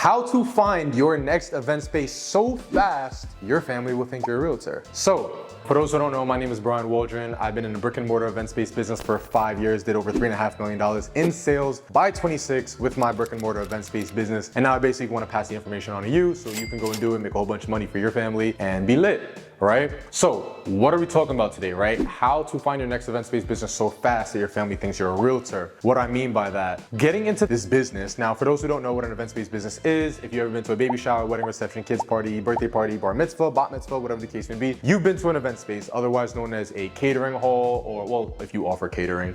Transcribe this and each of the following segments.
How to find your next event space so fast your family will think you're a realtor. So, for those who don't know, my name is Brian Waldron. I've been in the brick and mortar event space business for 5 years, did over $3.5 million in sales by 26 with my brick and mortar event space business. And now I basically want to pass the information on to you so you can go and do it, make a whole bunch of money for your family and be lit. Right? So what are we talking about today, right? How to find your next event space business so fast that your family thinks you're a realtor. What I mean by that, getting into this business. Now, for those who don't know what an event space business is, if you've ever been to a baby shower, wedding reception, kids party, birthday party, bar mitzvah, bat mitzvah, whatever the case may be, you've been to an event space, otherwise known as a catering hall, or well, if you offer catering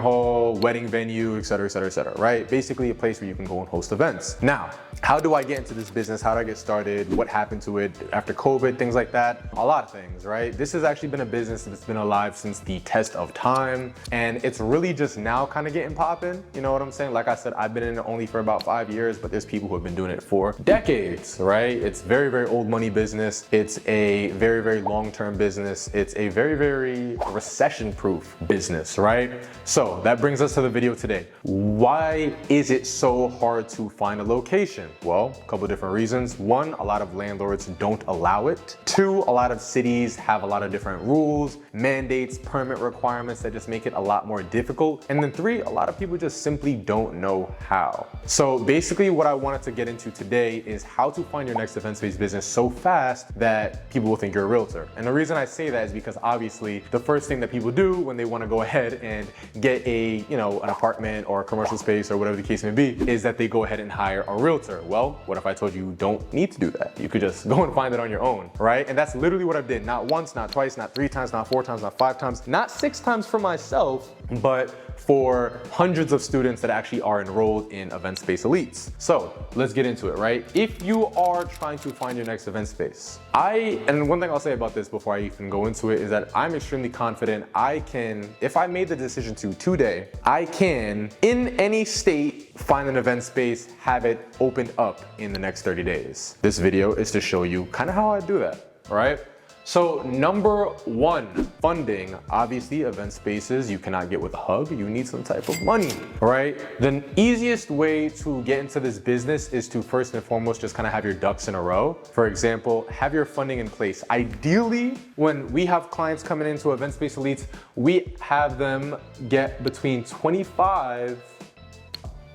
hall, wedding venue, et cetera, right? Basically a place where you can go and host events. Now, how do I get into this business? How did I get started? What happened to it after COVID, things like that? A lot of things, right? This has actually been a business that's been alive since the test of time, and it's really just now kind of getting popping. You know what I'm saying? Like I said, I've been in it only for about 5 years, but there's people who have been doing it for decades, right? It's very, very old money business. It's a very, very long-term business. It's a very, very recession-proof business, right? So that brings us to the video today. Why is it so hard to find a location? Well, a couple of different reasons. One, a lot of landlords don't allow it. Two, a lot of cities have a lot of different rules, mandates, permit requirements that just make it a lot more difficult. And then three, a lot of people just simply don't know how. So basically what I wanted to get into today is how to find your next event space business so fast that people will think you're a realtor. And the reason I say that is because obviously the first thing that people do when they want to go ahead and get an apartment or a commercial space or whatever the case may be is that they go ahead and hire a realtor. Well, what if I told you don't need to do that? You could just go and find it on your own, right? And that's literally what I did. Not once, not twice, not 3 times, not 4 times, not 5 times, not 6 times for myself, but for hundreds of students that actually are enrolled in Event Space Elites. So let's get into it, right? If you are trying to find your next event space, and one thing I'll say about this before I even go into it is that I'm extremely confident I can, if I made the decision to today, I can, in any state, find an event space, have it opened up in the next 30 days. This video is to show you kind of how I do that, right? So number one, funding. Obviously, event spaces you cannot get with a hug. You need some type of money, right? The easiest way to get into this business is to first and foremost just kind of have your ducks in a row. For example, have your funding in place. Ideally, when we have clients coming into Event Space Elites, we have them get between $25,000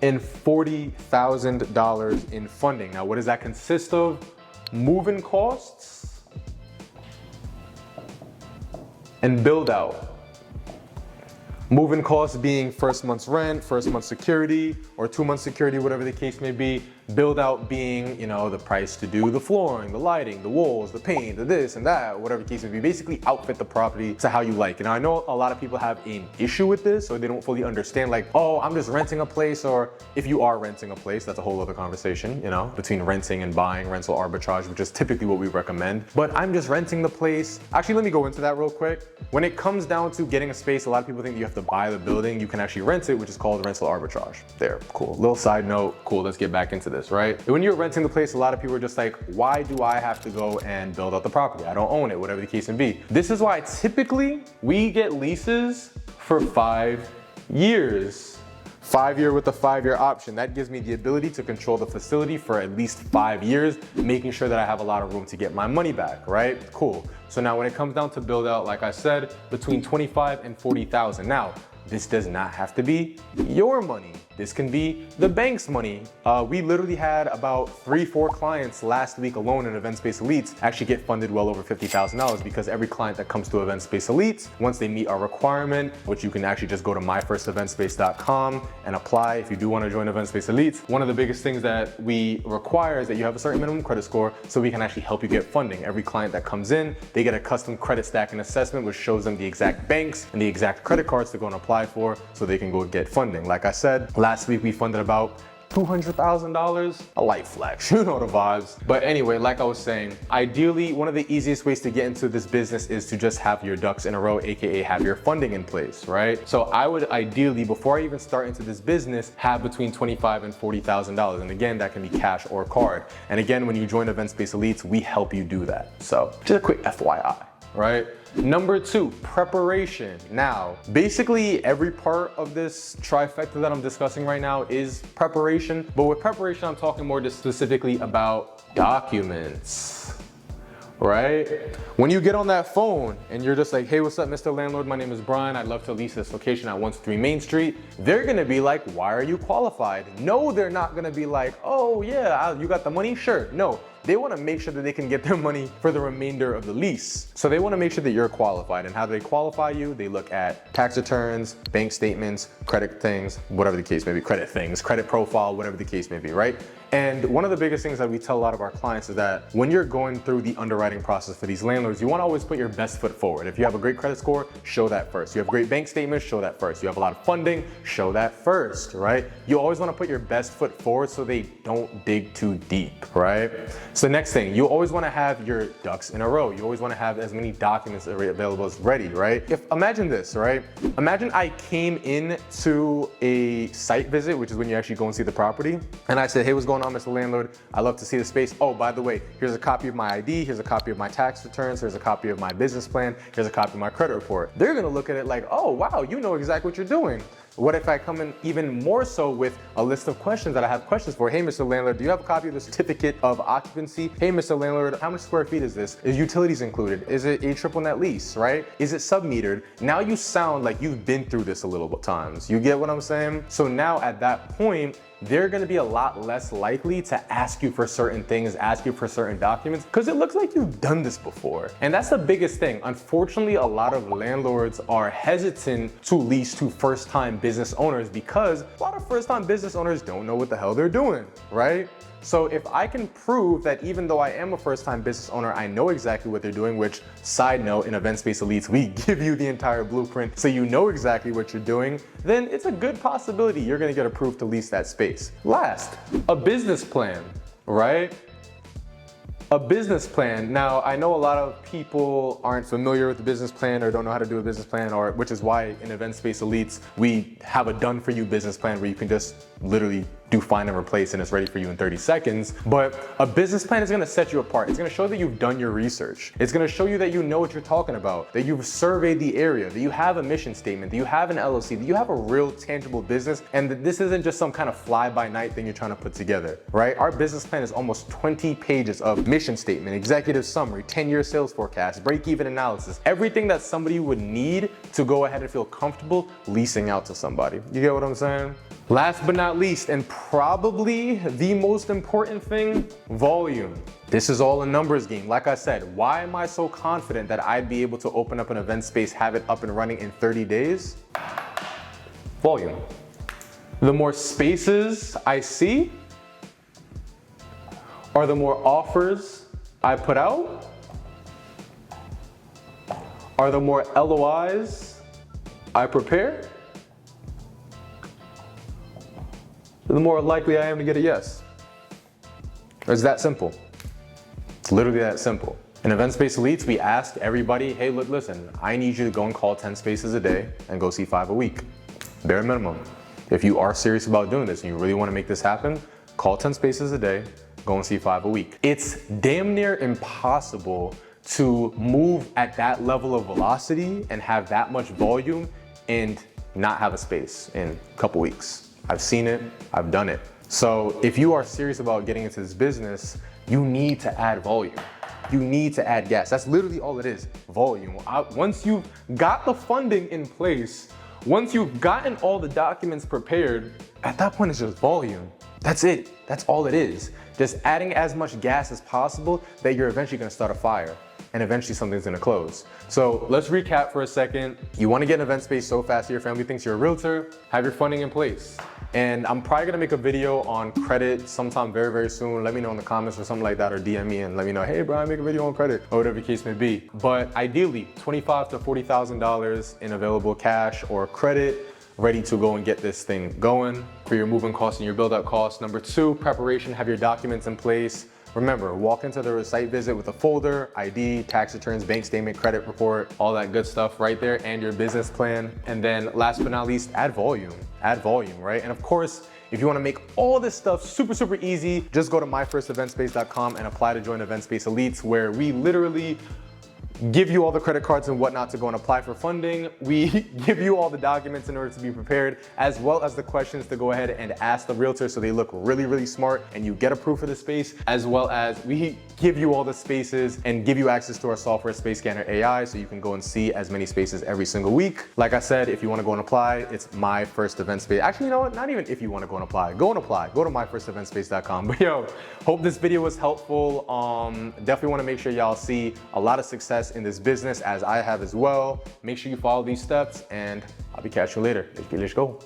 and $40,000 in funding. Now, what does that consist of? Move-in costs and build out. Move-in costs being first month's rent, first month's security, or 2 months security, whatever the case may be. Build out being, the price to do the flooring, the lighting, the walls, the paint, the this and that, whatever the case may be. Basically outfit the property to how you like it. Now I know a lot of people have an issue with this, or they don't fully understand like, oh, I'm just renting a place, or if you are renting a place, that's a whole other conversation, between renting and buying, rental arbitrage, which is typically what we recommend. But I'm just renting the place. Actually, let me go into that real quick. When it comes down to getting a space, a lot of people think that you have to buy the building. You can actually rent it, which is called rental arbitrage. There, cool. Little side note, cool, let's get back into this, right? When you're renting the place, a lot of people are just like, why do I have to go and build out the property? I don't own it, whatever the case may be. This is why typically we get leases for 5 years. 5-year with a 5-year option. That gives me the ability to control the facility for at least 5 years, making sure that I have a lot of room to get my money back, right? Cool. So now when it comes down to build out, like I said, between 25 and 40,000. Now, this does not have to be your money. This can be the bank's money. We literally had about 3-4 clients last week alone in Event Space Elites actually get funded well over $50,000 because every client that comes to Event Space Elites, once they meet our requirement, which you can actually just go to myfirsteventspace.com and apply if you do want to join Event Space Elites. One of the biggest things that we require is that you have a certain minimum credit score so we can actually help you get funding. Every client that comes in, they get a custom credit stacking assessment which shows them the exact banks and the exact credit cards to go and apply for so they can go get funding. Like I said, last week we funded about $200,000, a light flex, you know the vibes. But anyway, like I was saying, ideally, one of the easiest ways to get into this business is to just have your ducks in a row, AKA have your funding in place, right? So I would ideally, before I even start into this business, have between $25,000 and $40,000. And again, that can be cash or card. And again, when you join Event Space Elites, we help you do that. So just a quick FYI. right? Number two, preparation. Now, basically every part of this trifecta that I'm discussing right now is preparation, but with preparation, I'm talking more just specifically about documents, right? When you get on that phone and you're just like, hey, what's up, Mr. Landlord? My name is Brian. I'd love to lease this location at 123 Main Street. They're gonna be like, why are you qualified? No, they're not gonna be like, oh yeah, you got the money? Sure. No, they wanna make sure that they can get their money for the remainder of the lease. So they wanna make sure that you're qualified. And how do they qualify you? They look at tax returns, bank statements, credit things, whatever the case may be, credit things, credit profile, whatever the case may be, right? And one of the biggest things that we tell a lot of our clients is that when you're going through the underwriting process for these landlords, you want to always put your best foot forward. If you have a great credit score, show that first. You have great bank statements, show that first. You have a lot of funding, show that first, right? You always want to put your best foot forward so they don't dig too deep, right? So next thing, you always want to have your ducks in a row. You always want to have as many documents available as ready, right? Imagine this, right? Imagine I came in to a site visit, which is when you actually go and see the property, and I said, hey, what's going on, Mr. Landlord? I love to see the space. Oh, by the way, here's a copy of my ID, here's a copy of my tax returns, here's a copy of my business plan, here's a copy of my credit report. They're gonna look at it like, oh, wow, you know exactly what you're doing. What if I come in even more so with a list of questions that I have questions for? Hey, Mr. Landlord, do you have a copy of the certificate of occupancy? Hey, Mr. Landlord, how much square feet is this? Is utilities included? Is it a triple net lease, right? Is it sub-metered? Now you sound like you've been through this a little bit times. You get what I'm saying? So now at that point, they're gonna be a lot less likely to ask you for certain things, ask you for certain documents, because it looks like you've done this before. And that's the biggest thing. Unfortunately, a lot of landlords are hesitant to lease to first-time business owners because a lot of first-time business owners don't know what the hell they're doing, right? So if I can prove that even though I am a first-time business owner, I know exactly what they're doing, which, side note, in Event Space Elites, we give you the entire blueprint so you know exactly what you're doing, then it's a good possibility you're gonna get approved to lease that space. Last, a business plan, right? A business plan. Now, I know a lot of people aren't familiar with the business plan or don't know how to do a business plan, or which is why in Event Space Elites, we have a done for you business plan where you can just literally do find and replace and it's ready for you in 30 seconds. But a business plan is gonna set you apart. It's gonna show that you've done your research. It's gonna show you that you know what you're talking about, that you've surveyed the area, that you have a mission statement, that you have an LLC, that you have a real tangible business, and that this isn't just some kind of fly-by-night thing you're trying to put together, right? Our business plan is almost 20 pages of mission statement, executive summary, 10-year sales forecast, break-even analysis, everything that somebody would need to go ahead and feel comfortable leasing out to somebody. You get what I'm saying? Last but not least, and probably the most important thing, volume. This is all a numbers game. Like I said, why am I so confident that I'd be able to open up an event space, have it up and running in 30 days? Volume. The more spaces I see, or the more offers I put out, or the more LOIs I prepare, the more likely I am to get a yes. It's that simple. It's literally that simple. In Event Space Elites, we ask everybody, hey, look, listen, I need you to go and call 10 spaces a day and go see 5 a week. Bare minimum. If you are serious about doing this and you really want to make this happen, call 10 spaces a day, go and see 5 a week. It's damn near impossible to move at that level of velocity and have that much volume and not have a space in a couple weeks. I've seen it, I've done it. So if you are serious about getting into this business, you need to add volume. You need to add gas. That's literally all it is, volume. Once you've got the funding in place, once you've gotten all the documents prepared, at that point it's just volume. That's it, that's all it is. Just adding as much gas as possible that you're eventually gonna start a fire and eventually something's gonna close. So let's recap for a second. You wanna get an event space so fast that your family thinks you're a realtor, have your funding in place. And I'm probably gonna make a video on credit sometime very, very soon. Let me know in the comments or something like that, or DM me and let me know, hey Brian, make a video on credit, or whatever the case may be. But ideally, $25,000 to $40,000 in available cash or credit, ready to go and get this thing going for your moving costs and your build out costs. Number 2, preparation, have your documents in place. Remember, walk into the site visit with a folder, ID, tax returns, bank statement, credit report, all that good stuff right there, and your business plan. And then last but not least, add volume, right? And of course, if you wanna make all this stuff super, super easy, just go to myfirsteventspace.com and apply to join Event Space Elites, where we literally give you all the credit cards and whatnot to go and apply for funding. We give you all the documents in order to be prepared, as well as the questions to go ahead and ask the realtor so they look really, really smart and you get approved for the space, as well as we give you all the spaces and give you access to our software, Space Scanner AI, so you can go and see as many spaces every single week. Like I said, if you want to go and apply, it's My First Event Space. Actually, you know what? Not even if you want to go and apply. Go and apply. Go to myfirsteventspace.com. But yo, hope this video was helpful. Definitely want to make sure y'all see a lot of success in this business as I have as well. Make sure you follow these steps and I'll be catching you later. Let's go.